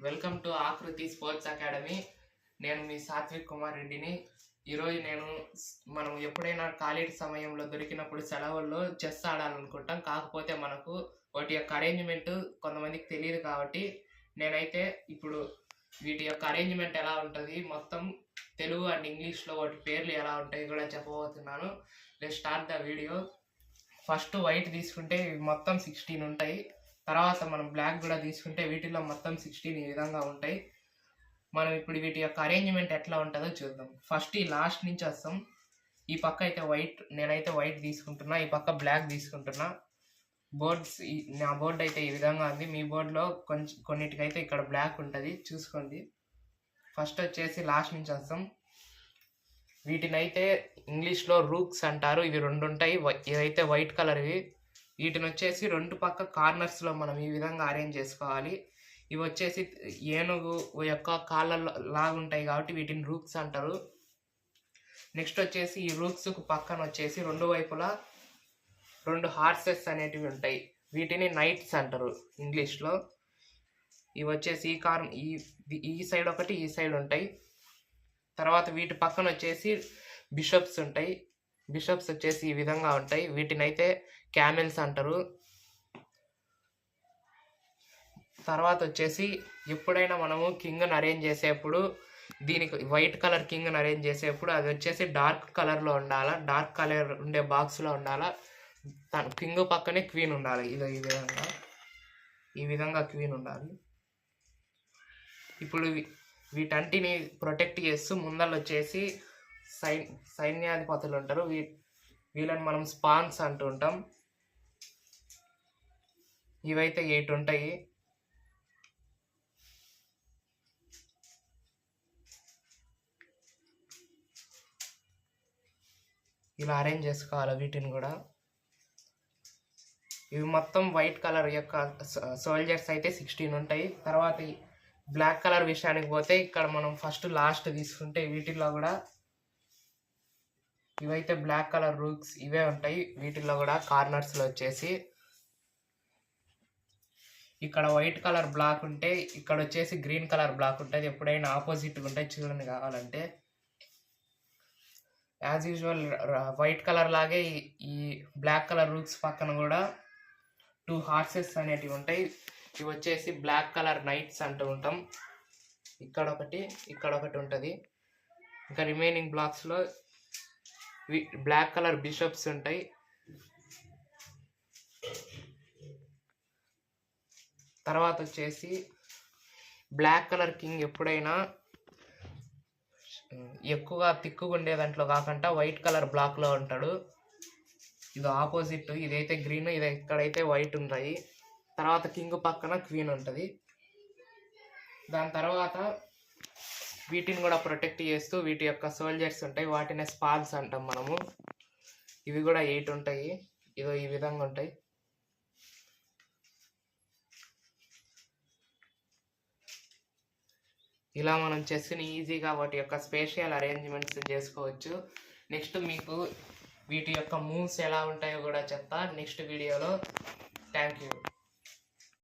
Welcome to ఆకృతి sports academy. నేను మీ సాత్విక్ కుమార్ రెడ్డిని. ఈరోజు మనం ఎప్పుడైనా ఖాళీ సమయంలో దొరికినప్పుడు సెలవుల్లో చెస్ ఆడాలనుకుంటాం. కాకపోతే మనకు వాటి యొక్క అరేంజ్మెంట్ కొంతమందికి తెలియదు. కాబట్టి నేనైతే ఇప్పుడు వీటి యొక్క అరేంజ్మెంట్ ఎలా ఉంటుంది, మొత్తం తెలుగు అండ్ ఇంగ్లీష్లో వాటి పేర్లు ఎలా ఉంటాయి కూడా చెప్పబోతున్నాను. Let's start the video. First white తీసుకుంటే మొత్తం 16 ఉంటాయి. తర్వాత మనం బ్లాక్ కూడా తీసుకుంటే వీటిలో మొత్తం 16 ఈ విధంగా ఉంటాయి. మనం ఇప్పుడు వీటి యొక్క అరేంజ్మెంట్ ఎట్లా ఉంటుందో చూద్దాం. ఫస్ట్ ఈ లాస్ట్ నుంచి వస్తాం. ఈ పక్క అయితే వైట్, నేనైతే వైట్ తీసుకుంటున్నా. ఈ పక్క బ్లాక్ తీసుకుంటున్నా. నా బోర్డు అయితే ఈ విధంగా ఉంది. మీ బోర్డులో కొన్నిటికైతే ఇక్కడ బ్లాక్ ఉంటుంది, చూసుకోండి. ఫస్ట్ వచ్చేసి లాస్ట్ నుంచి వస్తాం. వీటినైతే ఇంగ్లీష్లో రూక్స్ అంటారు. ఇవి 2 ఉంటాయి. ఇవైతే వైట్ కలర్వి. వీటిని వచ్చేసి 2 పక్క కార్నర్స్లో మనం ఈ విధంగా అరేంజ్ చేసుకోవాలి. ఇవి వచ్చేసి ఏనుగు యొక్క కాళ్ళ లాగుంటాయి కాబట్టి వీటిని రూక్స్ అంటారు. నెక్స్ట్ వచ్చేసి ఈ రూక్స్కు పక్కన వచ్చేసి 2 వైపులా 2 హార్సెస్ అనేటివి ఉంటాయి. వీటిని నైట్స్ అంటారు ఇంగ్లీష్లో. ఇవి వచ్చేసి ఈ సైడ్ ఒకటి, ఈ సైడ్ ఉంటాయి. తర్వాత వీటి పక్కన వచ్చేసి బిషప్స్ ఉంటాయి. బిషప్స్ వచ్చేసి ఈ విధంగా ఉంటాయి. వీటినైతే క్యామెల్స్ అంటారు. తర్వాత వచ్చేసి ఎప్పుడైనా మనము కింగ్ని అరేంజ్ చేసేప్పుడు, దీనికి వైట్ కలర్ కింగ్ని అరేంజ్ చేసేప్పుడు అది వచ్చేసి డార్క్ కలర్లో ఉండాలా, డార్క్ కలర్ ఉండే బాక్స్లో ఉండాలా. కింగ్ పక్కనే క్వీన్ ఉండాలి. ఈ విధంగా క్వీన్ ఉండాలి. ఇప్పుడు వీటంటిని ప్రొటెక్ట్ చేస్తూ ముందర వచ్చేసి సైన్యాధిపతులు ఉంటారు. వీళ్ళని మనం స్పాన్స్ అంటూ ఉంటాం. ఇవైతే 8 ఉంటాయి. ఇలా అరేంజ్ చేసుకోవాలి వీటిని కూడా. ఇవి మొత్తం వైట్ కలర్ యొక్క సోల్జర్స్ అయితే 16 ఉంటాయి. తర్వాత బ్లాక్ కలర్ విషయానికి పోతే ఇక్కడ మనం ఫస్ట్ లాస్ట్ తీసుకుంటే వీటిల్లో కూడా ఇవైతే బ్లాక్ కలర్ రూక్స్ ఇవే ఉంటాయి. వీటిల్లో కూడా కార్నర్స్లో వచ్చేసి ఇక్కడ వైట్ కలర్ బ్లాక్ ఉంటే ఇక్కడ వచ్చేసి గ్రీన్ కలర్ బ్లాక్ ఉంటుంది. ఎప్పుడైనా ఆపోజిట్గా ఉంటాయి, చూడండి కావాలంటే. యాజ్ యూజువల్ వైట్ కలర్ లాగే ఈ బ్లాక్ కలర్ రూక్స్ పక్కన కూడా 2 హార్సెస్ అనేటివి ఉంటాయి. ఇవి వచ్చేసి బ్లాక్ కలర్ నైట్స్ అంటూ ఉంటాం. ఇక్కడ ఒకటి ఉంటుంది. ఇంకా రిమైనింగ్ బ్లాక్స్లో బ్లాక్ కలర్ బిషప్స్ ఉంటాయి. తర్వాత వచ్చేసి బ్లాక్ కలర్ కింగ్ ఎప్పుడైనా ఎక్కువగా తిక్కుగా ఉండే దాంట్లో కాకుండా వైట్ కలర్ బ్లాక్లో ఉంటాడు. ఇది ఆపోజిట్. ఇదైతే గ్రీన్, ఇది ఇక్కడైతే వైట్ ఉంటాయి. తర్వాత కింగ్ పక్కన క్వీన్ ఉంటుంది. దాని తర్వాత వీటిని కూడా ప్రొటెక్ట్ చేస్తూ వీటి యొక్క సోల్జర్స్ ఉంటాయి. వాటిని స్పాన్స్ అంటాం మనము. ఇవి కూడా 8 ఉంటాయి. ఇదో ఈ విధంగా ఉంటాయి. ఇలా మనం చెస్ని ఈజీగా వాటి యొక్క స్పేషియల్ అరేంజ్మెంట్స్ చేసుకోవచ్చు. నెక్స్ట్ మీకు వీటి యొక్క మూవ్స్ ఎలా ఉంటాయో కూడా చెప్తా నెక్స్ట్ వీడియోలో. Thank you.